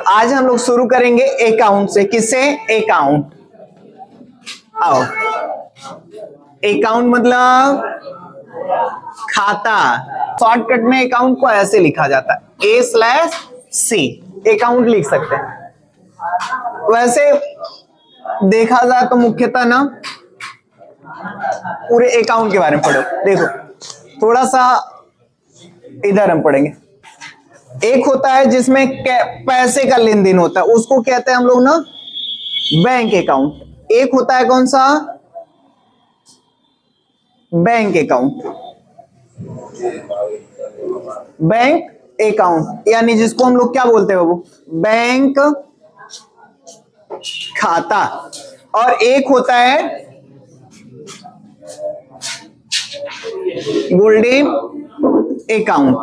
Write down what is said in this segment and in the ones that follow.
आज हम लोग शुरू करेंगे अकाउंट से। किससे? अकाउंट। आओ, अकाउंट मतलब खाता। शॉर्टकट में अकाउंट को ऐसे लिखा जाता है A/C, अकाउंट लिख सकते हैं। वैसे देखा जाए तो मुख्यतः ना पूरे अकाउंट के बारे में पढ़ो। देखो थोड़ा सा इधर हम पढ़ेंगे। एक होता है जिसमें पैसे का लेन देन होता है, उसको कहते हैं हम लोग ना बैंक अकाउंट। एक होता है कौन सा? Bank account. बैंक अकाउंट यानी जिसको हम लोग क्या बोलते हैं बाबू? बैंक खाता। और एक होता है गोल्डन अकाउंट,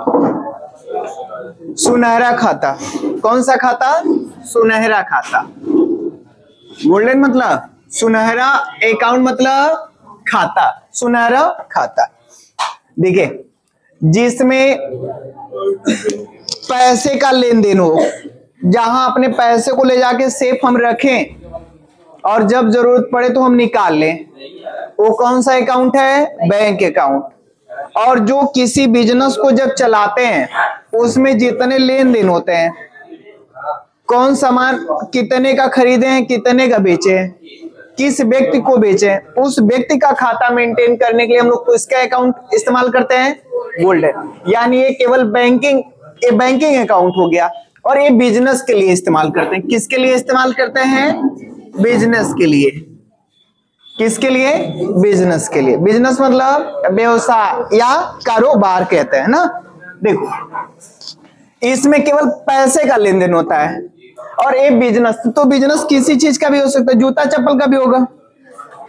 सुनहरा खाता। कौन सा खाता? सुनहरा खाता। गोल्डन मतलब सुनहरा, अकाउंट मतलब खाता, सुनहरा खाता। देखिए जिसमें पैसे का लेन देन हो, जहां अपने पैसे को ले जाके सेफ हम रखें और जब जरूरत पड़े तो हम निकाल लें, वो कौन सा अकाउंट है? Bank account. और जो किसी बिजनेस को जब चलाते हैं उसमें जितने लेन देन होते हैं, कौन सामान कितने का खरीदे हैं, कितने का बेचे हैं, किस व्यक्ति को बेचे, उस व्यक्ति का खाता मेंटेन करने के लिए हम लोग इसका अकाउंट इस्तेमाल करते हैं, गोल्डन। यानी ये केवल बैंकिंग अकाउंट हो गया। और ये बिजनेस के लिए इस्तेमाल करते हैं। किसके लिए इस्तेमाल करते हैं? बिजनेस के लिए। किसके लिए? बिजनेस के लिए। बिजनेस मतलब व्यवसाय या कारोबार कहते हैं ना। देखो इसमें केवल पैसे का लेन देन होता है। और ये बिजनेस, तो बिजनेस किसी चीज का भी हो सकता है, जूता चप्पल का भी होगा।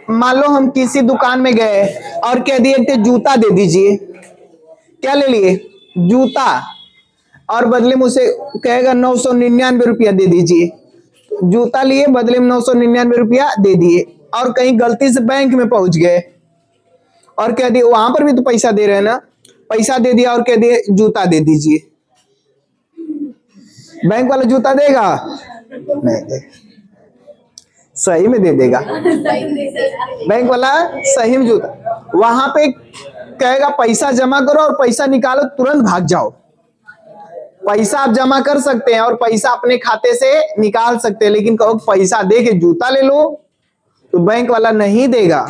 मान लो हम किसी दुकान में गए और कह दिए कि जूता दे दीजिए, क्या ले लिए? जूता। और बदले में उसे कहेगा 999 रुपया दे दीजिए। जूता लिए, बदले में 999 रुपया दे दिए। और कहीं गलती से बैंक में पहुंच गए और कह दिए, वहां पर भी तो पैसा दे रहे हैं ना, पैसा दे दिया और कह दिए जूता दे दीजिए। बैंक वाला जूता देगा? नहीं देगा। सही में दे देगा बैंक वाला, सही में जूता। वहां पे कहेगा पैसा जमा करो और पैसा निकालो, तुरंत भाग जाओ। पैसा आप जमा कर सकते हैं और पैसा अपने खाते से निकाल सकते हैं, लेकिन कहो पैसा दे के जूता ले लो तो बैंक वाला नहीं देगा।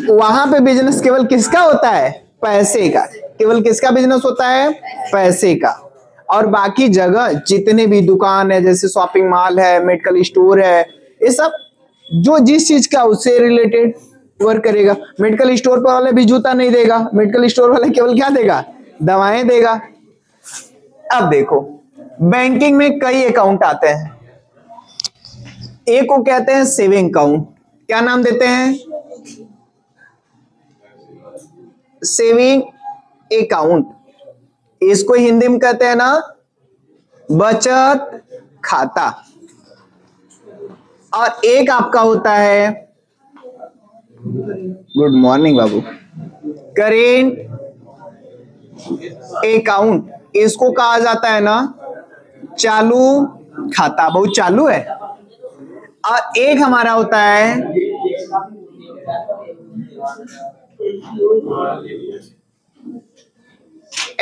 वहां पे बिजनेस केवल किसका होता है? पैसे का। केवल किसका बिजनेस होता है? पैसे का। और बाकी जगह जितने भी दुकान है, जैसे शॉपिंग मॉल है, मेडिकल स्टोर है, ये सब जो जिस चीज का उससे रिलेटेड वर्क करेगा। मेडिकल स्टोर पर वाले भी जूता नहीं देगा, मेडिकल स्टोर वाला केवल क्या देगा? दवाएं देगा। अब देखो बैंकिंग में कई अकाउंट आते हैं। एक को कहते हैं सेविंग अकाउंट। क्या नाम देते हैं? Saving account. इसको हिंदी में कहते हैं ना बचत खाता। और एक आपका होता है, गुड मॉर्निंग बाबू, करेंट अकाउंट। इसको कहा जाता है ना चालू खाता। बहुत चालू है। और एक हमारा होता है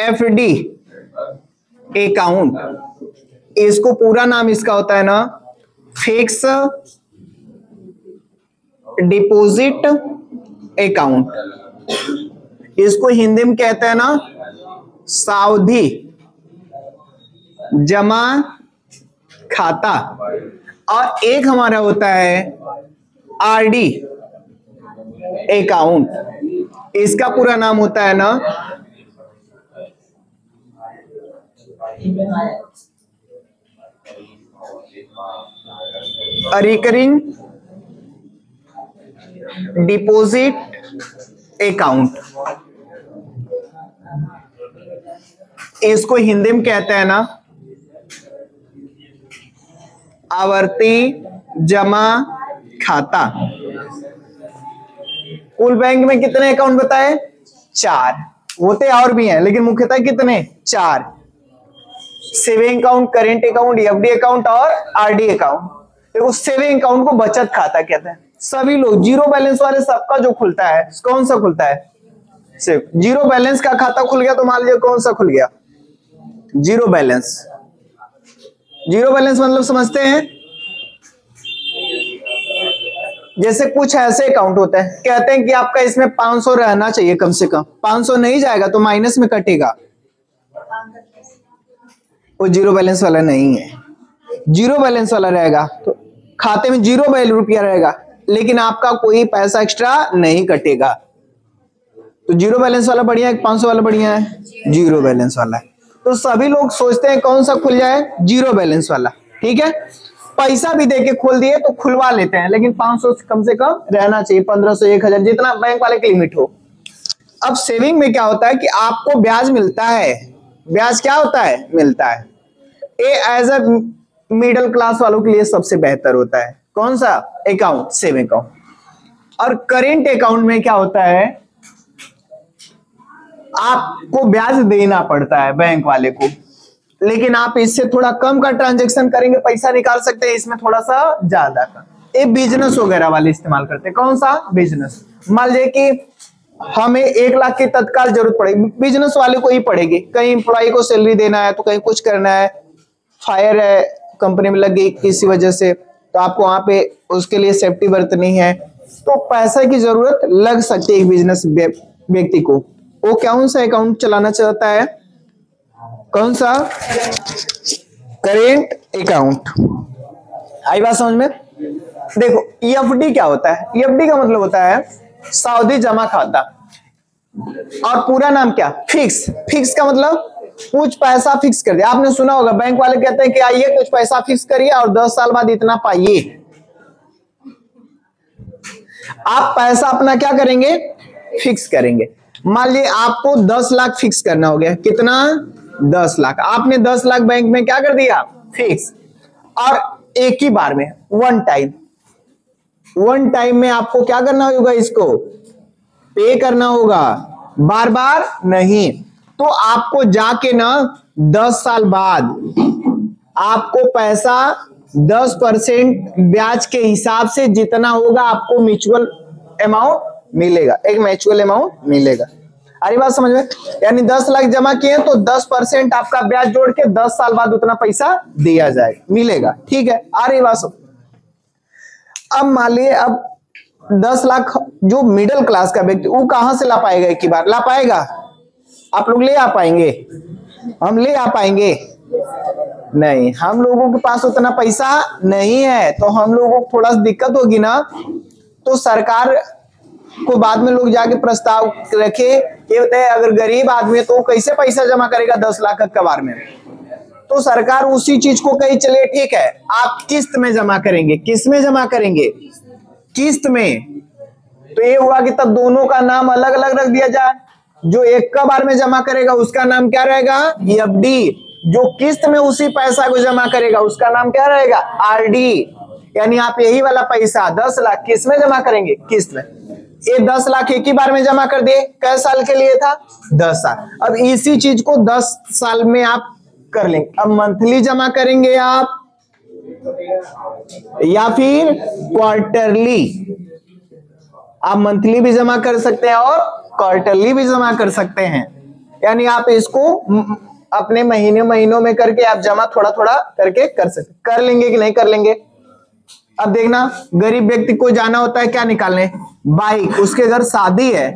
FD अकाउंट। इसको पूरा नाम इसका होता है ना फिक्स डिपॉजिट अकाउंट। इसको हिंदी में कहते हैं ना सावधि जमा खाता। और एक हमारा होता है RD अकाउंट। इसका पूरा नाम होता है ना रिकरिंग डिपॉजिट अकाउंट। इसको हिंदी में कहते हैं ना आवर्ती जमा खाता। कुल बैंक में कितने अकाउंट बताए? 4। होते और भी हैं लेकिन मुख्यतः कितने? 4। Saving account, current account, FD account और आरडी अकाउंट। देखो सेविंग अकाउंट को बचत खाता कहते हैं। सभी लोग जीरो बैलेंस वाले सबका जो खुलता है कौन सा खुलता है? सिर्फ जीरो बैलेंस का खाता खुल गया तो मान लीजिए कौन सा खुल गया? Zero balance. जीरो बैलेंस मतलब समझते हैं? जैसे कुछ ऐसे अकाउंट होते हैं कहते हैं कि आपका इसमें 500 रहना चाहिए कम से कम, 500 नहीं जाएगा तो माइनस में कटेगा, वो जीरो बैलेंस वाला नहीं है। जीरो बैलेंस वाला रहेगा तो खाते में जीरो रुपया रहेगा लेकिन आपका कोई पैसा एक्स्ट्रा नहीं कटेगा। तो जीरो बैलेंस वाला बढ़िया है, 500 वाला बढ़िया है? जीरो बैलेंस वाला है। तो सभी लोग सोचते हैं कौन सा खुल जाए? जीरो बैलेंस वाला। ठीक है, पैसा भी देके खोल दिए तो खुलवा लेते हैं लेकिन 500 कम से कम रहना चाहिए, 1500, 1000 जितना बैंक वाले की लिमिट हो। अब सेविंग में क्या होता है कि आपको ब्याज मिलता है। ब्याज क्या होता है? मिलता है। ये एज अ मिडिल क्लास वालों के लिए सबसे बेहतर होता है। कौन सा अकाउंट? Saving account. और करेंट अकाउंट में क्या होता है? आपको ब्याज देना पड़ता है बैंक वाले को, लेकिन आप इससे थोड़ा कम का ट्रांजैक्शन करेंगे, पैसा निकाल सकते हैं इसमें थोड़ा सा ज्यादा का। ये बिजनेस वगैरह वाले इस्तेमाल करते हैं। कौन सा? बिजनेस। मान लीजिए कि हमें 1 लाख की तत्काल जरूरत पड़ेगी, बिजनेस वाले को ही पड़ेगी। कहीं एम्प्लॉय को सैलरी देना है तो कहीं कुछ करना है, फायर है कंपनी में लग गई किसी वजह से तो आपको वहां पे उसके लिए सेफ्टी बरतनी है, तो पैसा की जरूरत लग सकती है एक बिजनेस व्यक्ति को। वो कौन सा अकाउंट चलाना चाहता है? कौन सा? Current account. आई बात समझ में? देखो एफडी क्या होता है? एफडी का मतलब होता है सावधि जमा खाता, और पूरा नाम क्या? फिक्स। फिक्स का मतलब कुछ पैसा फिक्स कर दिया। आपने सुना होगा बैंक वाले कहते हैं कि आइए कुछ पैसा फिक्स करिए और 10 साल बाद इतना पाइए। आप पैसा अपना क्या करेंगे? फिक्स करेंगे। मान लीजिए आपको 10 लाख फिक्स करना हो गया। कितना? 10 लाख। आपने 10 लाख बैंक में क्या कर दिया? फिक्स। और एक ही बार में वन टाइम में आपको क्या करना होगा? इसको पे करना होगा, बार बार नहीं। तो आपको जाके ना 10 साल बाद आपको पैसा 10% ब्याज के हिसाब से जितना होगा आपको म्यूचुअल अमाउंट मिलेगा, एक म्यूचुअल अमाउंट मिलेगा। अरे बात समझ में? यानी 10 लाख जमा किए तो 10% आपका ब्याज जोड़ के 10 साल बाद उतना पैसा दिया जाएगा, मिलेगा। ठीक है, आ रही बात समझ? अब मान लीजिए अब 10 लाख जो मिडिल क्लास का व्यक्ति वो कहां से ला पाएगा? एक ही बार ला पाएगा? आप लोग ले आ पाएंगे? हम ले आ पाएंगे? नहीं, हम लोगों के पास उतना पैसा नहीं है, तो हम लोगों को थोड़ा सा दिक्कत होगी ना। तो सरकार को बाद में लोग जाके प्रस्ताव रखे कि अगर गरीब आदमी है तो कैसे पैसा जमा करेगा 10 लाख का बार में। तो सरकार उसी चीज को कही चले ठीक है आप किस्त में जमा करेंगे। किस में जमा करेंगे? किस्त में। तो ये हुआ कि तब दोनों का नाम अलग अलग रख दिया जाए। जो एक का बार में जमा करेगा उसका नाम क्या रहेगा? एफडी। जो किस्त में उसी पैसा को जमा करेगा उसका नाम क्या रहेगा? आरडी। यानी आप यही वाला पैसा 10 लाख किस में जमा करेंगे? किस्त में। ये 10 लाख एक ही बार में जमा कर दिए। कै साल के लिए था? 10 साल। अब इसी चीज को 10 साल में आप कर लेंगे। अब मंथली जमा करेंगे आप या फिर क्वार्टरली? आप मंथली भी जमा कर सकते हैं और क्वार्टरली भी जमा कर सकते हैं। यानी आप इसको अपने महीनों में करके आप जमा थोड़ा थोड़ा करके कर सकते। कर लेंगे कि नहीं कर लेंगे? अब देखना, गरीब व्यक्ति को जाना होता है क्या निकालने? बाइक। उसके घर शादी है,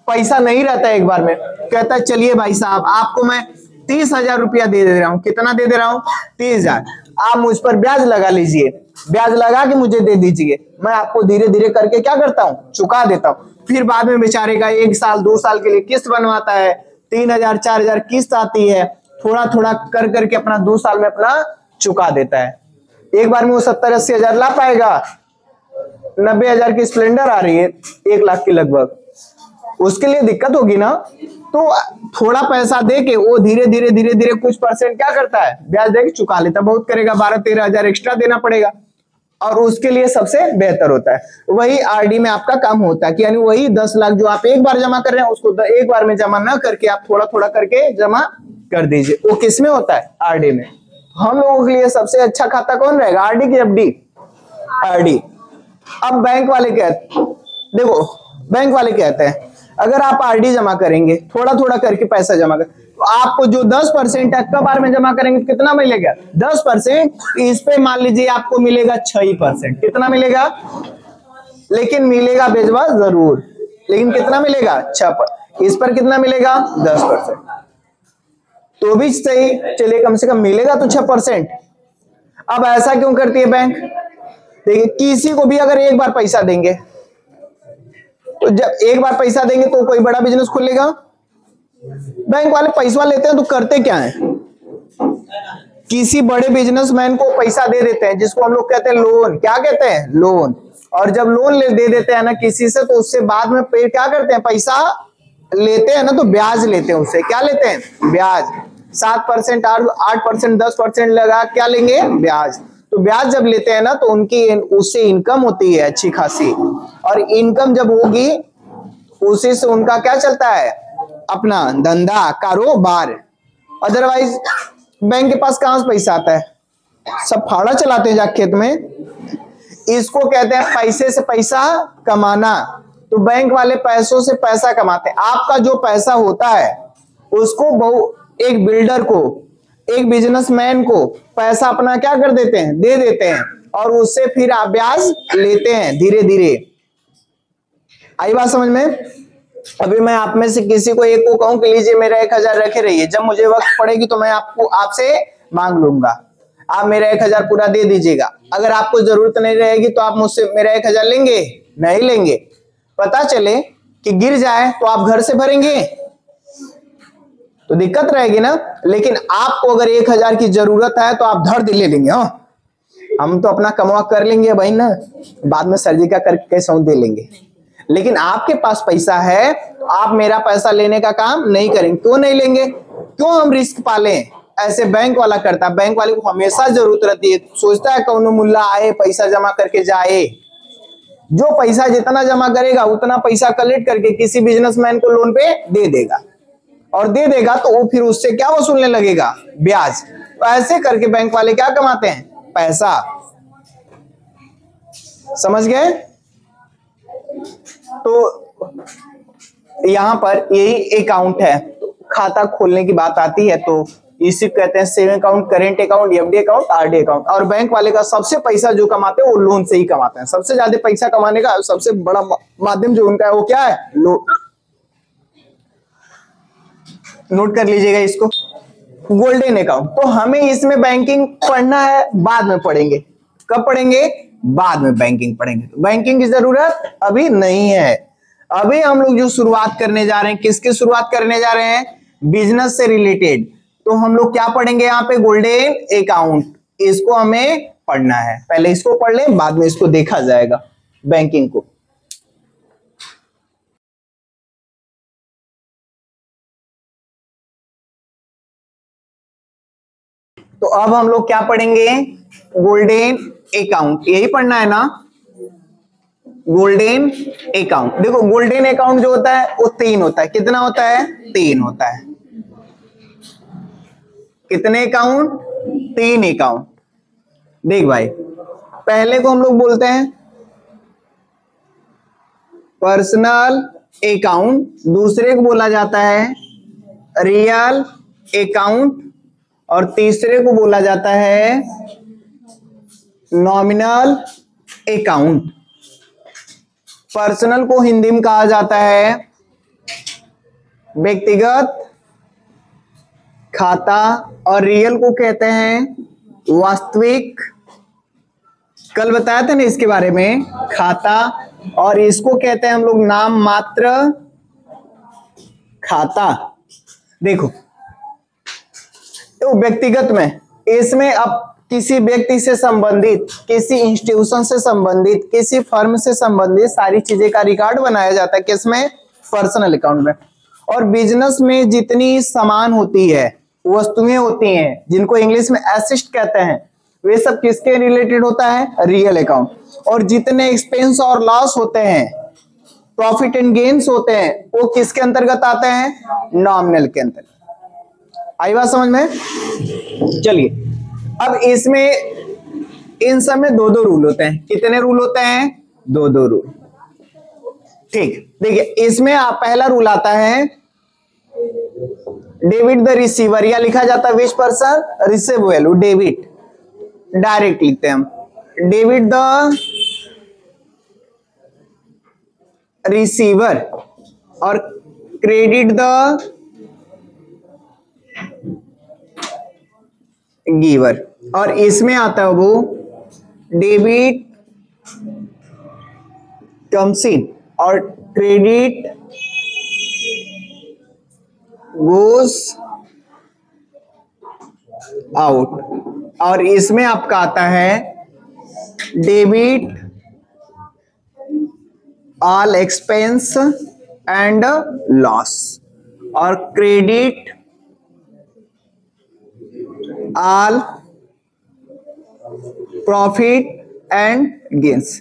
पैसा नहीं रहता है एक बार में। कहता है चलिए भाई साहब आपको मैं 30,000 रुपया दे रहा हूं। कितना दे रहा हूं? 30,000। आप मुझ पर ब्याज लगा लीजिए, ब्याज लगा के मुझे दे दीजिए। मैं आपको धीरे धीरे करके क्या करता हूं? चुका देता हूं। फिर बाद में बेचारे का 1 साल 2 साल के लिए किस्त बनवाता है, 3,000 4,000 किस्त आती है। थोड़ा थोड़ा कर करके अपना 2 साल में अपना चुका देता है। एक बार में वो 70-80 हजार ला पाएगा। 90,000 की स्प्लेंडर आ रही है 1 लाख के लगभग, उसके लिए दिक्कत होगी ना। तो थोड़ा पैसा दे के वो धीरे धीरे कुछ परसेंट क्या करता है? ब्याज देके चुका लेता। बहुत करेगा 12-13 हजार एक्स्ट्रा देना पड़ेगा और उसके लिए सबसे बेहतर होता है वही आरडी में आपका काम होता है कि यानी वही 10 लाख जो आप एक बार जमा कर रहे हैं उसको एक बार में जमा ना करके आप थोड़ा थोड़ा करके जमा कर दीजिए। वो किस में होता है? आरडी में। हम लोगों के लिए सबसे अच्छा खाता कौन रहेगा? आरडी की एफडी? आरडी। अब बैंक वाले कहते, देखो बैंक वाले कहते हैं अगर आप आरडी जमा करेंगे, थोड़ा थोड़ा करके पैसा जमा कर, तो आपको जो 10% टक्का बार में जमा करेंगे कितना मिलेगा? 10%। इस पे मान लीजिए आपको मिलेगा 6%। कितना मिलेगा? लेकिन मिलेगा बेजवा जरूर, लेकिन कितना मिलेगा? 6%। इस पर कितना मिलेगा? 10%। तो भी सही, चलिए कम से कम मिलेगा तो 6%। अब ऐसा क्यों करती है बैंक? देखिए किसी को भी अगर एक बार पैसा देंगे, तो जब एक बार पैसा देंगे तो कोई बड़ा बिजनेस खोलेगा। बैंक वाले पैसा लेते हैं तो करते क्या है? किसी बड़े बिजनेसमैन को पैसा दे देते हैं, जिसको हम लोग कहते हैं लोन। क्या कहते हैं? लोन। और जब लोन दे देते हैं ना किसी से, तो उससे बाद में पे क्या करते हैं? पैसा लेते हैं ना तो ब्याज लेते हैं उससे। क्या लेते हैं? ब्याज। 7%, 8%, 10% लगा क्या लेंगे? ब्याज। तो ब्याज जब लेते हैं ना तो उनकी उससे इनकम होती है अच्छी खासी, और इनकम जब होगी उसी से उनका क्या चलता है? अपना धंधा कारोबार। अदरवाइज बैंक के पास कहां से पैसा आता है? सब फाड़ा चलाते हैं जाके खेत में। इसको कहते हैं पैसे से पैसा कमाना। तो बैंक वाले पैसों से पैसा कमाते हैं। आपका जो पैसा होता है उसको एक बिल्डर को, एक बिजनेसमैन को पैसा अपना क्या कर देते हैं? दे देते हैं, और उससे फिर आप ब्याज लेते हैं धीरे धीरे। आई बात समझ में? अभी मैं आप में से किसी को एक को कहूं कि लीजिए मेरा 1000 रखे रहिए, जब मुझे वक्त पड़ेगी तो मैं आपसे मांग लूंगा, आप मेरा 1000 पूरा दे दीजिएगा। अगर आपको जरूरत नहीं रहेगी तो आप मुझसे मेरा 1000 लेंगे? नहीं लेंगे। पता चले कि गिर जाए तो आप घर से भरेंगे तो दिक्कत रहेगी ना। लेकिन आपको अगर 1000 की जरूरत है तो आप धड़ दे ले लेंगे। हाँ, हम तो अपना कमावा कर लेंगे भाई ना, बाद में सर्जी का करके कैसे दे लेंगे। लेकिन आपके पास पैसा है तो आप मेरा पैसा लेने का काम नहीं करेंगे। क्यों नहीं लेंगे? क्यों हम रिस्क पालें? ऐसे बैंक वाला करता है। बैंक वाले को हमेशा जरूरत रहती है, सोचता है कौन मुल्ला आए पैसा जमा करके जाए। जो पैसा जितना जमा करेगा उतना पैसा कलेक्ट करके किसी बिजनेसमैन को लोन पे दे देगा, और दे देगा तो वो फिर उससे क्या वसूलने लगेगा? ब्याज। तो ऐसे करके बैंक वाले क्या कमाते हैं? पैसा। समझ गए? तो यहां पर यही अकाउंट है। खाता खोलने की बात आती है तो इसी कहते हैं saving account, current account, FD account, RD account. और बैंक वाले का सबसे पैसा जो कमाते हैं वो लोन से ही कमाते हैं। सबसे ज्यादा पैसा कमाने का सबसे बड़ा माध्यम जो उनका है वो क्या है? लोन। नोट कर लीजिएगा इसको। Golden account. तो हमें इसमें बैंकिंग पढ़ना है, बाद में पढ़ेंगे। कब पढ़ेंगे? बाद में बैंकिंग पढ़ेंगे। तो बैंकिंग की जरूरत अभी नहीं है। अभी हम लोग जो शुरुआत करने जा रहे हैं, किसकी शुरुआत करने जा रहे हैं? बिजनेस से रिलेटेड। तो हम लोग क्या पढ़ेंगे यहाँ पे? Golden account. इसको हमें पढ़ना है। पहले इसको पढ़ लें, बाद में इसको देखा जाएगा बैंकिंग को। तो अब हम लोग क्या पढ़ेंगे? Golden account. यही पढ़ना है ना? Golden account. देखो गोल्डन अकाउंट जो होता है वो 3 होता है। कितना होता है? 3 होता है। कितने अकाउंट? 3 अकाउंट। देख भाई, पहले को हम लोग बोलते हैं पर्सनल अकाउंट, दूसरे को बोला जाता है रियल अकाउंट, और तीसरे को बोला जाता है नॉमिनल अकाउंट। पर्सनल को हिंदी में कहा जाता है व्यक्तिगत खाता, और रियल को कहते हैं वास्तविक। कल बताया था ना इसके बारे में, खाता। और इसको कहते हैं हम लोग नाम मात्र खाता। देखो तो व्यक्तिगत में, इसमें अब किसी व्यक्ति से संबंधित, किसी इंस्टीट्यूशन से संबंधित, किसी फर्म से संबंधित सारी चीजें का रिकॉर्ड बनाया जाता है। किसमें? पर्सनल अकाउंट में। और बिजनेस में जितनी सामान होती है, वस्तुएं होती हैं, जिनको इंग्लिश में एसेट कहते हैं, वे सब किसके रिलेटेड होता है? Real account. और जितने एक्सपेंस और लॉस होते हैं, प्रॉफिट एंड गेन्स होते हैं, वो किसके अंतर्गत आते हैं? नॉमिनल के अंतर्गत। आई बात समझ में? चलिए, अब इसमें इन सब में दो दो रूल होते हैं। कितने रूल होते हैं? दो दो रूल। ठीक, देखिए इसमें आप पहला रूल आता है डेबिट द रिसीवर, या लिखा जाता है which person receive value, debit direct लिखते हैं हम, डेबिट द रिसीवर और क्रेडिट द गिवर। और इसमें आता है वो डेबिट कम्स इन और क्रेडिट गोस आउट। और इसमें आपका आता है debit all expense and loss और credit all profit and gains.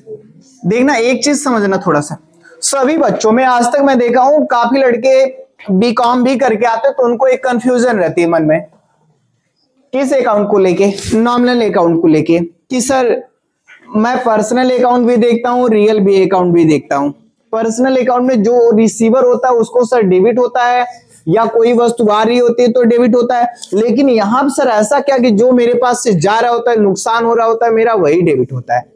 देखना एक चीज समझना थोड़ा सा, सभी बच्चों में आज तक मैं देखा हूं काफी लड़के बीकॉम भी करके आते तो उनको एक कंफ्यूजन रहती है मन में, किस अकाउंट को लेके? नॉमिनल अकाउंट को लेके कि सर मैं पर्सनल अकाउंट भी देखता हूं, रियल भी अकाउंट भी देखता हूं। पर्सनल अकाउंट में जो रिसीवर होता है उसको सर डेबिट होता है, या कोई वस्तु आ रही होती है तो डेबिट होता है, लेकिन यहां सर ऐसा क्या कि जो मेरे पास से जा रहा होता है, नुकसान हो रहा होता है मेरा, वही डेबिट होता है,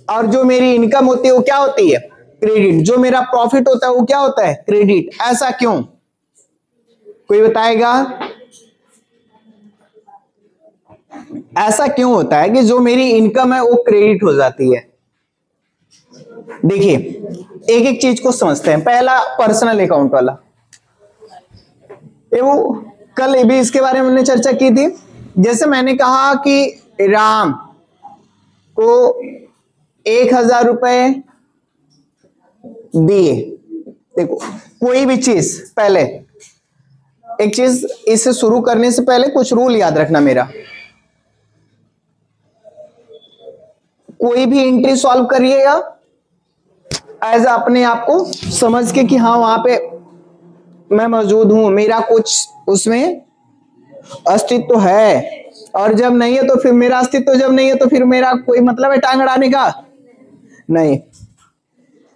और जो मेरी इनकम होती है वो क्या होती है? क्रेडिट। जो मेरा प्रॉफिट होता है वो क्या होता है? क्रेडिट। ऐसा क्यों? कोई बताएगा ऐसा क्यों होता है कि जो मेरी इनकम है वो क्रेडिट हो जाती है? देखिए एक एक चीज को समझते हैं। पहला पर्सनल अकाउंट वाला, ये वो कल भी इसके बारे में हमने चर्चा की थी। जैसे मैंने कहा कि राम को 1000 रुपए दिए। देखो कोई भी चीज, पहले एक चीज इसे शुरू करने से पहले कुछ रूल याद रखना मेरा। कोई भी एंट्री सॉल्व करिएगा एज अपने आप को समझ के कि हाँ वहां पे मैं मौजूद हूं, मेरा कुछ उसमें अस्तित्व है, और जब नहीं है तो फिर मेरा अस्तित्व जब नहीं है तो फिर मेरा कोई मतलब है टांग अड़ाने का? नहीं,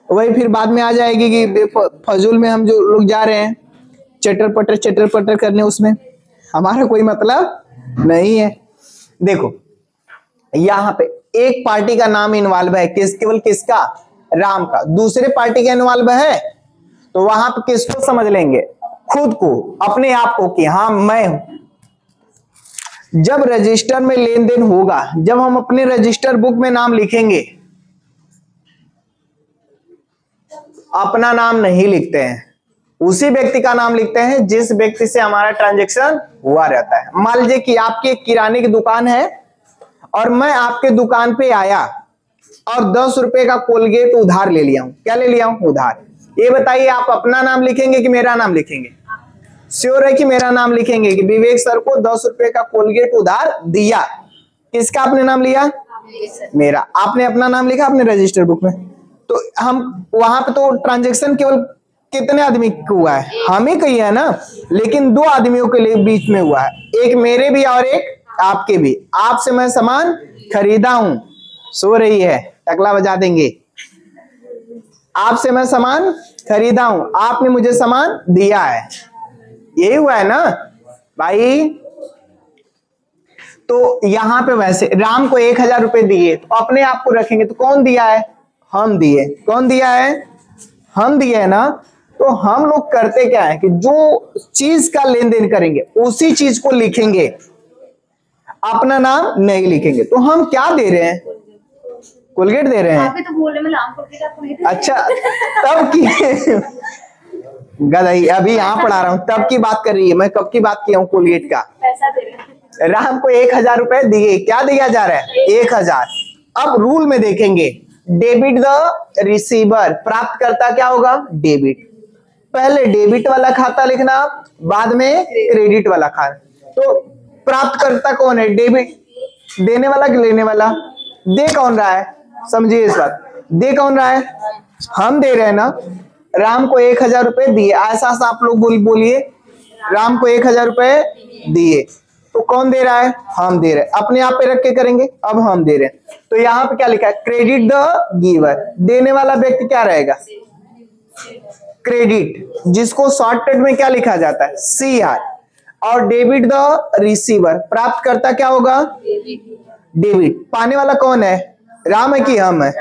वही फिर बाद में आ जाएगी कि फजूल में हम जो लोग जा रहे हैं चटर पटर करने, उसमें हमारा कोई मतलब नहीं है। देखो यहाँ पे एक पार्टी का नाम इन्वॉल्व है, केवल किसका? राम का। दूसरे पार्टी का इन्वॉल्व है तो वहां पे किसको समझ लेंगे? खुद को, अपने आप को कि हाँ मैं हूं। जब रजिस्टर में लेन देन होगा, जब हम अपने रजिस्टर बुक में नाम लिखेंगे, अपना नाम नहीं लिखते हैं, उसी व्यक्ति का नाम लिखते हैं जिस व्यक्ति से हमारा ट्रांजैक्शन हुआ रहता है। मान लीजिए कि आपकी एक किराने की दुकान है और मैं आपके दुकान पे आया और 10 रुपए का कोलगेट उधार ले लिया हूं। क्या ले लिया हूं? उधार। ये बताइए आप अपना नाम लिखेंगे कि मेरा नाम लिखेंगे? श्योर है कि मेरा नाम लिखेंगे कि विवेक सर को 10 रुपए का कोलगेट उधार दिया। किसका आपने नाम लिया? मेरा। आपने अपना नाम लिखा अपने रजिस्टर बुक में, तो हम वहां पे तो ट्रांजेक्शन केवल कितने आदमी को हुआ है? हम ही कही है ना, लेकिन 2 आदमियों के लिए बीच में हुआ है, एक मेरे भी और एक आपके भी। आपसे मैं सामान खरीदा हूं, सो रही है, टकला बजा देंगे। आपसे मैं सामान खरीदा हूं, आपने मुझे सामान दिया है, यही हुआ है ना भाई। तो यहां पे वैसे राम को 1000 रुपए दिए तो अपने आप को रखेंगे तो कौन दिया है? हम दिए। कौन दिया है? हम दिए है ना। तो हम लोग करते क्या है कि जो चीज का लेन देन करेंगे उसी चीज को लिखेंगे, अपना नाम नहीं लिखेंगे। तो हम क्या दे रहे हैं? कोलगेट दे रहे हैं। तो बोलने में लाम कोलगेट। अच्छा तब की गदाई अभी यहाँ पढ़ा रहा हूँ, तब की बात कर रही है, मैं कब की बात किया हूँ? कोलगेट का। पैसा दे रहे हैं। राम को 1000 रुपए दिए, क्या दिया जा रहा है? 1000। अब रूल में देखेंगे डेबिट द रिसीवर, प्राप्त करता क्या होगा? डेबिट। पहले डेबिट वाला खाता लिखना, बाद में क्रेडिट वाला खाता। तो प्राप्त करता कौन है? डेबिट। देने वाला कि लेने वाला? दे कौन रहा है? समझिए इस बात, दे कौन रहा है? हम दे रहे हैं ना। राम को 1000 रुपए दिए, ऐसा सा आप लोग बोलिए, राम को 1000 रुपए दिए, तो कौन दे रहा है? हम दे रहे हैं। अपने आप पे रख के करेंगे, अब हम दे रहे हैं, तो यहाँ पे क्या लिखा है? क्रेडिट द गिवर, देने वाला व्यक्ति क्या रहेगा? क्रेडिट, जिसको शॉर्टकट में क्या लिखा जाता है? CR, और डेबिट द रिसीवर, प्राप्त करता क्या होगा? डेबिट। पाने वाला कौन है? राम है कि हम है?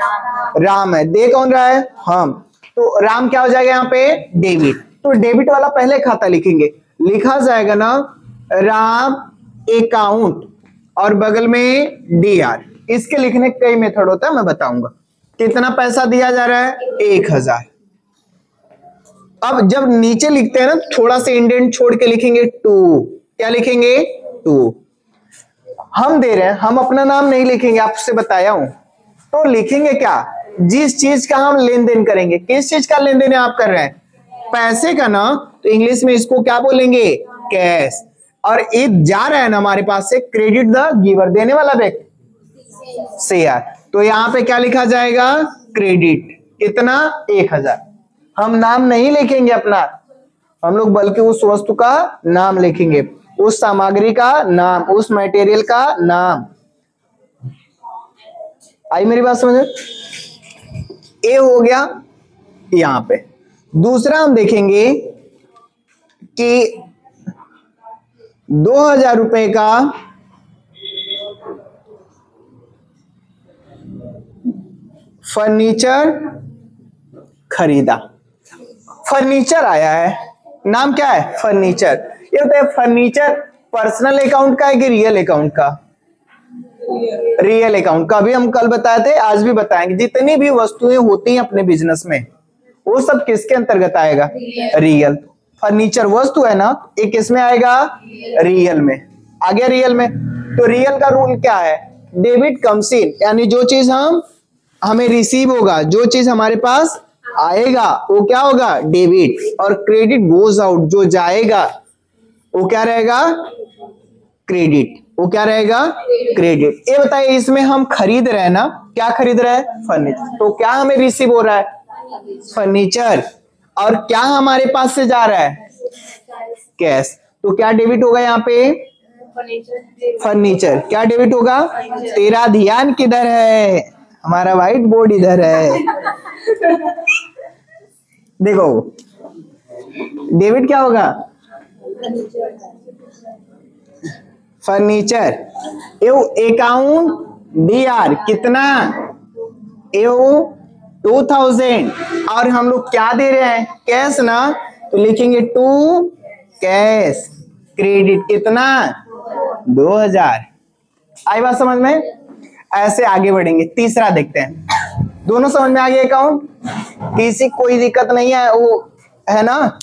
राम है। दे कौन रहा है? हम। तो राम क्या हो जाएगा यहाँ पे? डेबिट। तो डेबिट वाला पहले खाता लिखेंगे, लिखा जाएगा ना राम अकाउंट और बगल में DR। इसके लिखने के कई मेथड होता है, मैं बताऊंगा। कितना पैसा दिया जा रहा है? 1000। अब जब नीचे लिखते हैं ना, थोड़ा सा इंडेंट छोड़ के लिखेंगे 2। क्या लिखेंगे? 2। हम दे रहे हैं, हम अपना नाम नहीं लिखेंगे, आपसे बताया हूं। तो लिखेंगे क्या? जिस चीज का हम लेन देन करेंगे। किस चीज का लेन देन आप कर रहे हैं? पैसे का ना, तो इंग्लिश में इसको क्या बोलेंगे? कैश। और ये जा रहा है ना हमारे पास से, क्रेडिट द गिवर, देने वाला व्यक्ति CR, तो यहाँ पे क्या लिखा जाएगा? क्रेडिट। कितना? 1000। हम नाम नहीं लिखेंगे अपना हम लोग, बल्कि उस वस्तु का नाम लिखेंगे, उस सामग्री का नाम, उस मटेरियल का नाम। आई मेरी बात समझ? ये हो गया यहां पे। दूसरा हम देखेंगे कि 2000 रुपए का फर्नीचर खरीदा। फर्नीचर आया है, नाम क्या है? फर्नीचर। ये होता है फर्नीचर पर्सनल अकाउंट का है कि रियल अकाउंट का? रियल अकाउंट का। भी हम कल बताए थे, आज भी बताएंगे। जितनी भी वस्तुएं होती हैं अपने बिजनेस में, वो सब किसके अंतर्गत आएगा? रियल। फर्नीचर वस्तु है ना, ये किसमें आएगा? रियल में। आ गया रियल में। तो रियल का रूल क्या है? डेबिट कम्स इन, यानी जो चीज हमें रिसीव होगा, जो चीज हमारे पास आएगा वो क्या होगा? डेबिट। और क्रेडिट गोज आउट, जो जाएगा वो क्या रहेगा? क्रेडिट। वो क्या रहेगा? क्रेडिट। ये बताइए, इसमें हम खरीद रहे हैं ना, क्या खरीद रहे हैं? फर्नीचर। तो क्या हमें रिसीव हो रहा है? फर्नीचर। और क्या हमारे पास से जा रहा है? कैश। तो क्या डेबिट होगा यहाँ पे? फर्नीचर। क्या डेबिट होगा? तेरा ध्यान किधर है? हमारा व्हाइट बोर्ड इधर है। देखो, डेबिट क्या होगा? फर्नीचर। अकाउंट DR कितना? 2000। और हम लोग क्या दे रहे हैं? कैश ना, तो लिखेंगे टू कैश। क्रेडिट कितना? 2000। आई बात समझ में? ऐसे आगे बढ़ेंगे। तीसरा देखते हैं। दोनों समझ में आ गया अकाउंट? किसी कोई दिक्कत नहीं है वो, है ना?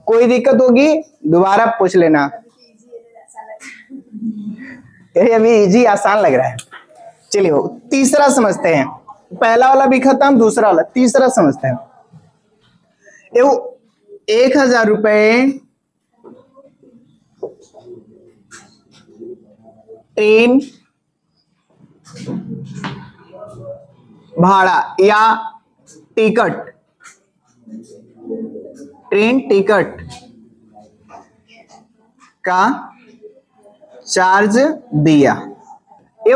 कोई दिक्कत होगी दोबारा पूछ लेना। अभी इजी आसान लग रहा है। चलिए वो तीसरा समझते हैं। पहला वाला भी खत्म, दूसरा वाला, तीसरा समझते हैं। 1000 रुपए ट्रेन भाड़ा या टिकट, ट्रेन टिकट का चार्ज दिया। ये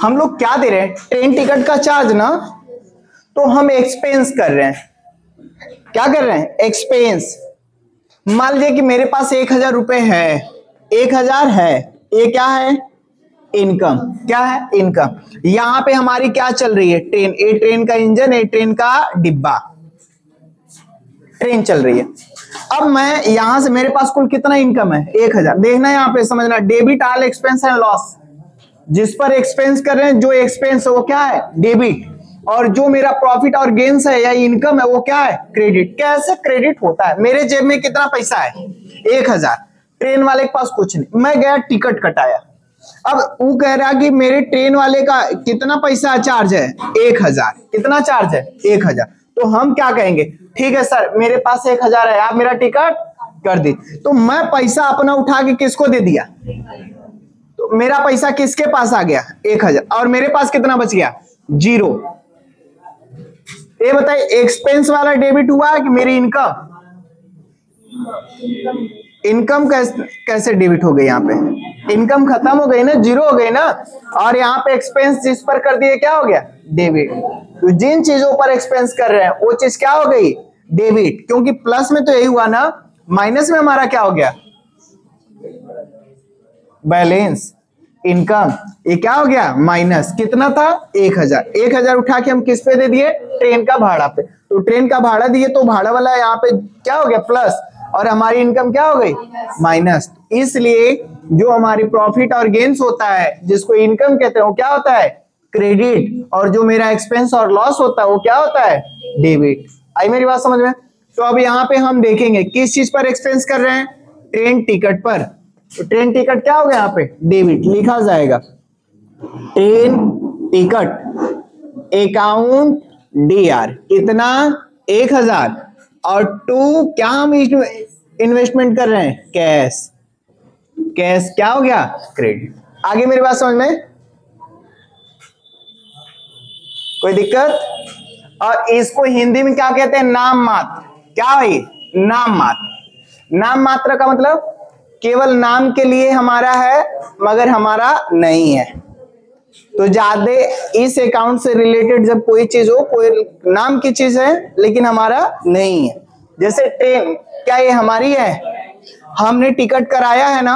हम लोग क्या दे रहे हैं? ट्रेन टिकट का चार्ज ना, तो हम एक्सपेंस कर रहे हैं। क्या कर रहे हैं? एक्सपेंस। मान लीजिए कि मेरे पास 1000 रुपए है, 1000 है, ये क्या है? इनकम। क्या है? इनकम। यहां पे हमारी क्या चल रही है? ट्रेन। ए ट्रेन का इंजन, ए ट्रेन का डिब्बा, ट्रेन चल रही है। अब मैं यहां से, मेरे पास कुल कितना इनकम है? 1000। देखना यहां पे, समझना, debit all expense and loss. जिस पर एक्सपेंस कर रहे हैं, जो एक्सपेंस है वो क्या है? डेबिट। और जो मेरा प्रॉफिट और गेन्स है या इनकम है वो क्या है? क्रेडिट। कैसे क्रेडिट होता है? मेरे जेब में कितना पैसा है? 1000। ट्रेन वाले के पास कुछ नहीं, मैं गया टिकट कटाया। अब वो कह रहा कि मेरे ट्रेन वाले का कितना पैसा चार्ज है? 1000। कितना चार्ज है? 1000। तो हम क्या कहेंगे? ठीक है सर, मेरे पास 1000 है, आप मेरा टिकट कर दी। तो मैं पैसा अपना उठा के किसको दे दिया? तो मेरा पैसा किसके पास आ गया? 1000। और मेरे पास कितना बच गया? 0। ये बताइए एक्सपेंस वाला डेबिट हुआ कि मेरी इनकम? इनकम कैसे डेबिट हो गई? यहाँ पे इनकम खत्म हो गई ना, जीरो हो गई ना, और यहाँ पे एक्सपेंस जिस पर कर दिए क्या हो गया? डेबिट। तो जिन चीजों पर एक्सपेंस कर रहे हैं वो चीज क्या हो गई? डेबिट। क्योंकि प्लस में तो यही हुआ ना, माइनस में हमारा क्या हो गया? Balance, income. ये क्या हो गया? माइनस। कितना था? 1000। 1000 उठा के हम किस पे दे दिए? ट्रेन का भाड़ा पे। तो ट्रेन का भाड़ा दिए तो भाड़ा वाला यहाँ पे क्या हो गया? प्लस, और हमारी इनकम क्या हो गई? माइनस। इसलिए जो हमारी प्रॉफिट और गेन्स होता है जिसको इनकम कहते हैं वो क्या होता है? क्रेडिट। और जो मेरा एक्सपेंस और लॉस होता है वो क्या होता है? डेबिट। आई मेरी बात समझ में? तो अब यहाँ पे हम देखेंगे किस चीज पर एक्सपेंस कर रहे हैं? ट्रेन टिकट पर। तो ट्रेन टिकट क्या हो गया? यहाँ पे डेबिट लिखा जाएगा। ट्रेन टिकट अकाउंट DR कितना? 1000। और 2 क्या हम इन्वेस्टमेंट कर रहे हैं? कैश। कैश क्या हो गया? क्रेडिट। आगे मेरी बात समझ में? कोई दिक्कत? और इसको हिंदी में क्या कहते हैं? नाम मात्र। क्या भाई? नाम मात्र। नाम मात्र का मतलब केवल नाम के लिए हमारा है मगर हमारा नहीं है। तो ज्यादा इस अकाउंट से रिलेटेड जब कोई चीज हो, कोई नाम की चीज है लेकिन हमारा नहीं है, जैसे ट्रेन, क्या ये हमारी है? हमने टिकट कराया है ना।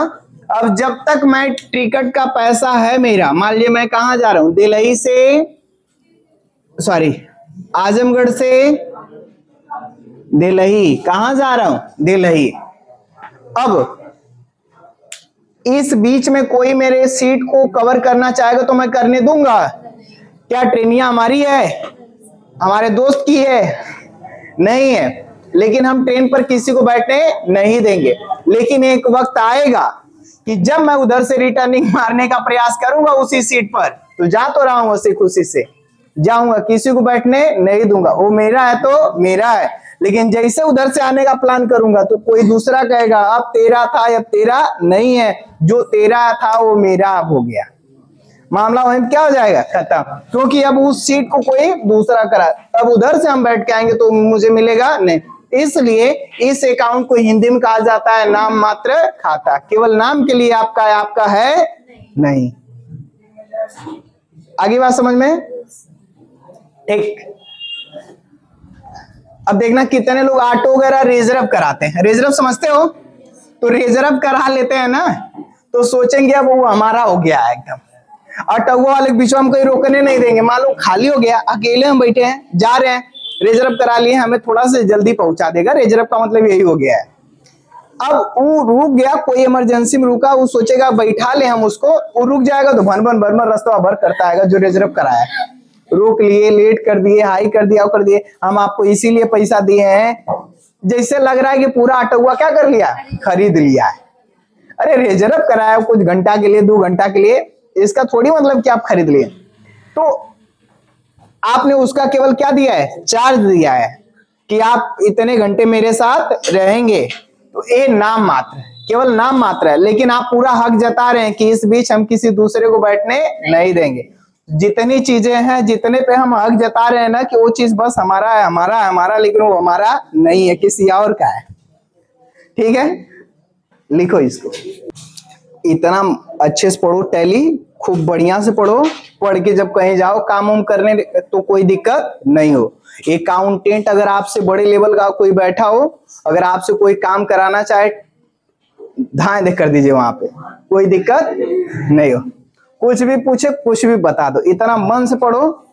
अब जब तक मैं टिकट का पैसा है मेरा, मान लीजिए मैं कहां जा रहा हूं? दिल्ली से, सॉरी आजमगढ़ से दिल्ली। कहां जा रहा हूं? दिल्ली। अब इस बीच में कोई मेरे सीट को कवर करना चाहेगा तो मैं करने दूंगा? क्या ट्रेनिया हमारी है? हमारे दोस्त की है? नहीं है। लेकिन हम ट्रेन पर किसी को बैठने नहीं देंगे। लेकिन एक वक्त आएगा कि जब मैं उधर से रिटर्निंग मारने का प्रयास करूंगा उसी सीट पर, तो जा तो रहा हूं उसी खुशी से जाऊंगा, किसी को बैठने नहीं दूंगा। वो मेरा है तो मेरा है। लेकिन जैसे उधर से आने का प्लान करूंगा तो कोई दूसरा कहेगा अब तेरा था, अब तेरा नहीं है। जो तेरा था वो मेरा अब हो गया। मामला वहीं क्या हो जाएगा? खत्म। क्योंकि अब उस सीट को कोई दूसरा करा, अब उधर से हम बैठ के आएंगे तो मुझे मिलेगा नहीं। इसलिए इस अकाउंट को हिंदी में कहा जाता है नाम मात्र खाता। केवल नाम के लिए आपका है, आपका है नहीं। आगे बात समझ में? ठीक। अब देखना कितने लोग ऑटो वगैरह रिजर्व कराते हैं। रिजर्व समझते हो? तो रिजर्व करा लेते हैं ना, तो सोचेंगे अब वो हमारा हो गया है एकदम। ऑटो वाले बीच में हम कोई रोकने नहीं देंगे। मालूम खाली हो गया, अकेले हम बैठे हैं, जा रहे हैं, रिजर्व करा लिए, हमें थोड़ा सा जल्दी पहुंचा देगा। रिजर्व का मतलब यही हो गया है। अब वो रुक गया, कोई इमरजेंसी में रुका, वो सोचेगा बैठा ले हम उसको, वो रुक जाएगा तो भन भन भर रास्ता भर करता आएगा जो रिजर्व कराया है। रोक लिए, लेट कर दिए, हाई कर दिया, कर दिए, हम आपको इसीलिए पैसा दिए हैं। जैसे लग रहा है कि पूरा ऑटो क्या कर लिया? खरीद लिया है। अरे रिजर्व कराया कुछ घंटा के लिए, 2 घंटा के लिए, इसका थोड़ी मतलब कि आप खरीद लिए। तो आपने उसका केवल क्या दिया है? चार्ज दिया है कि आप इतने घंटे मेरे साथ रहेंगे। तो ये नाम मात्र, केवल नाम मात्र है। लेकिन आप पूरा हक जता रहे हैं कि इस बीच हम किसी दूसरे को बैठने नहीं देंगे। जितनी चीजें हैं, जितने पे हम हक जता रहे हैं ना कि वो चीज बस हमारा है, हमारा है, हमारा, लेकिन वो हमारा नहीं है, किसी और का है। ठीक है, लिखो इसको। इतना अच्छे से पढ़ो, टैली खूब बढ़िया से पढ़ो। पढ़ के जब कहीं जाओ काम वाम करने तो कोई दिक्कत नहीं हो। अकाउंटेंट अगर आपसे बड़े लेवल का कोई बैठा हो, अगर आपसे कोई काम कराना चाहे, धाए देख कर दीजिए, वहां पे कोई दिक्कत नहीं हो। कुछ भी पूछे, कुछ भी बता दो, इतना मन से पढ़ो,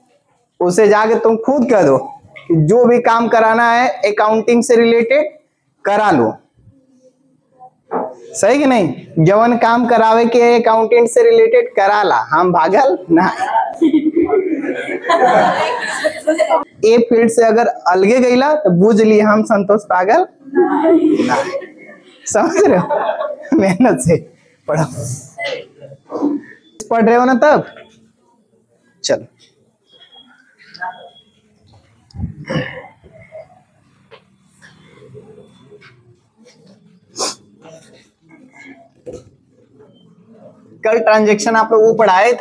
उसे जाके तुम खुद कह दो कि जो भी काम कराना है अकाउंटिंग से रिलेटेड करा लो। सही कि नहीं? जवन काम करावे के अकाउंटेंट से रिलेटेड करा ला, हम भागल ना। ए फील्ड से अगर अलगे गईला तो बुझ लिए हम संतोष पागल ना। समझ रहे हो? मेहनत से पढ़ो। पढ़ रहे हो ना तब? चलो कल ट्रांजैक्शन आप लोग वो पढ़ाए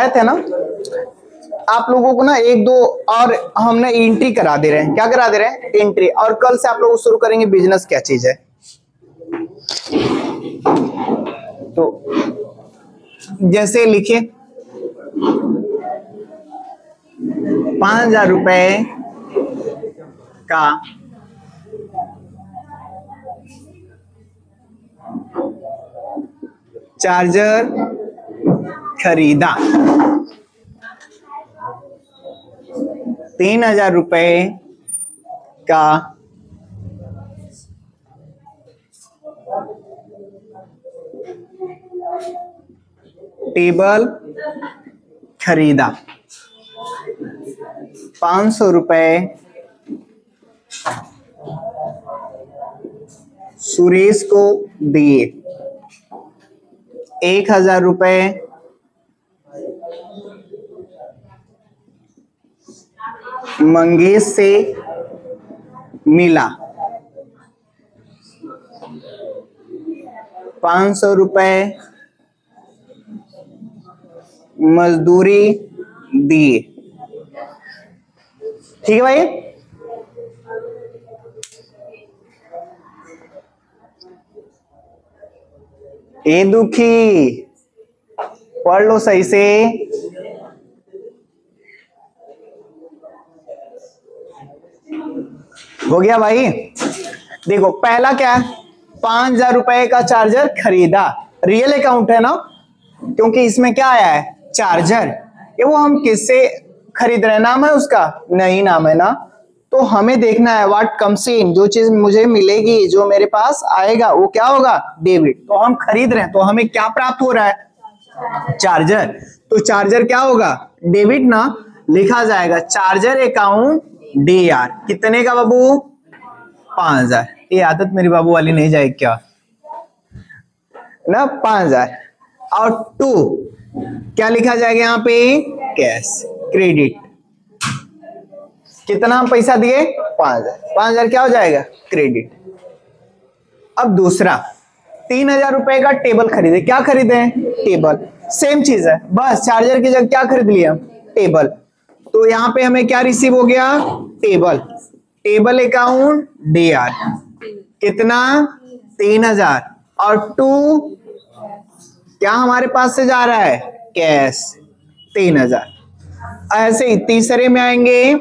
थे ना? आप लोगों को ना एक दो और हम ना एंट्री करा दे रहे हैं। क्या करा दे रहे हैं? एंट्री। और कल से आप लोग शुरू करेंगे बिजनेस क्या चीज है। तो जैसे लिखिए 5,000 रुपए का चार्जर खरीदा, 3,000 रुपए का टेबल खरीदा, 500 रुपए सुरेश को दिए, 1,000 रुपए मंगेश से मिला, 500 रुपए मजदूरी दिए। ठीक है भाई। ए दुखी पढ़ लो सही से। हो गया भाई। देखो पहला क्या है, 5,000 रुपए का चार्जर खरीदा, रियल अकाउंट है ना, क्योंकि इसमें क्या आया है? चार्जर। ये वो हम किससे खरीद रहे हैं? नाम है उसका? नहीं नाम है ना। तो हमें देखना है व्हाट कम्स इन, जो चीज मुझे मिलेगी, जो मेरे पास आएगा वो क्या होगा? डेबिट। तो हम खरीद रहे हैं तो हमें क्या प्राप्त हो रहा है? चार्जर। तो चार्जर क्या होगा? डेबिट ना। लिखा जाएगा चार्जर अकाउंट DR। कितने का बाबू? 5,000। ये आदत मेरी बाबू वाली नहीं जाएगी क्या ना? 5,000। और 2 क्या लिखा जाएगा यहाँ पे? Cash, credit. कितना हम पैसा दिए? 5,000। 5,000 क्या हो जाएगा? क्रेडिट। अब दूसरा 3,000 रुपए का टेबल खरीदे। क्या खरीदे? टेबल। सेम चीज है, बस चार्जर की जगह क्या खरीद लिया? टेबल। तो यहाँ पे हमें क्या रिसीव हो गया? टेबल। Table account DR। कितना? 3,000। और 2 क्या हमारे पास से जा रहा है? कैश, 3,000। ऐसे ही तीसरे में आएंगे,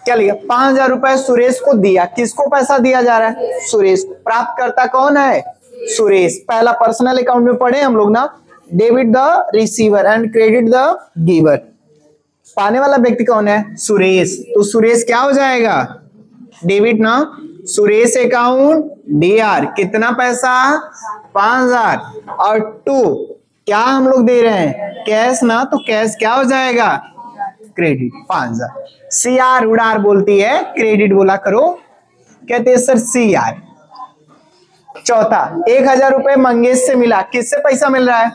क्या लिखा? 5,000 रुपए सुरेश को दिया। किसको पैसा दिया जा रहा है? सुरेश। प्राप्तकर्ता कौन है? सुरेश। पहला पर्सनल अकाउंट में पढ़े हम लोग ना, debit the receiver and credit the giver. पाने वाला व्यक्ति कौन है? सुरेश। तो सुरेश क्या हो जाएगा? डेबिट ना। Suresh account DR। कितना पैसा? 5,000। और 2 क्या हम लोग दे रहे हैं? कैश ना। तो कैश क्या हो जाएगा? क्रेडिट, 5,000। CR उड़ार बोलती है, क्रेडिट बोला करो। कहते हैं सर CR। चौथा 1,000 रुपए मंगेश से मिला। किससे पैसा मिल रहा है?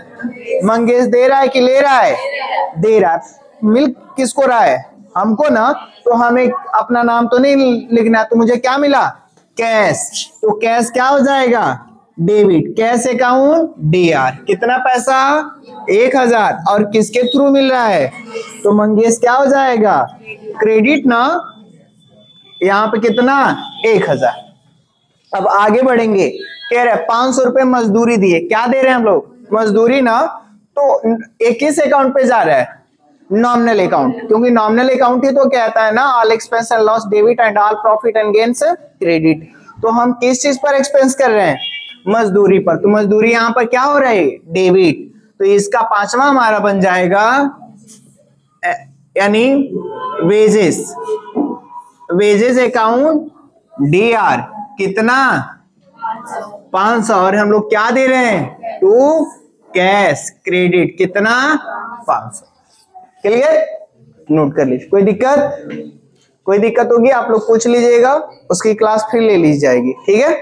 मंगेश दे रहा है कि ले रहा है? दे रहा है। मिल किसको रहा है? हमको ना। तो हमें अपना नाम तो नहीं लिखना, तो मुझे क्या मिला? कैश। तो कैश क्या हो जाएगा? डेबिट। Cash account DR। कितना पैसा? 1,000। और किसके थ्रू मिल रहा है? तो मंगेश क्या हो जाएगा? क्रेडिट ना। यहाँ पे कितना? 1,000। अब आगे बढ़ेंगे। कह रहे 500 रुपए मजदूरी दिए। क्या दे रहे हैं हम लोग? मजदूरी ना। तो एक किस अकाउंट पे जा रहा है? नॉमिनल अकाउंट, क्योंकि नॉमिनल अकाउंट ही तो कहता है ना all expense and loss debit and all profit and gains credit. तो हम किस चीज पर एक्सपेंस कर रहे हैं? मजदूरी पर। तो मजदूरी यहाँ पर क्या हो रहा है? डेबिट। तो इसका 5वां हमारा बन जाएगा यानी वेजेस। Wages account DR। कितना? 500। और हम लोग क्या दे रहे हैं? Two cash, credit. कितना? 500। क्लियर? नोट कर लीजिए। कोई दिक्कत? कोई दिक्कत होगी आप लोग पूछ लीजिएगा, उसकी क्लास फिर ले ली जाएगी। ठीक है।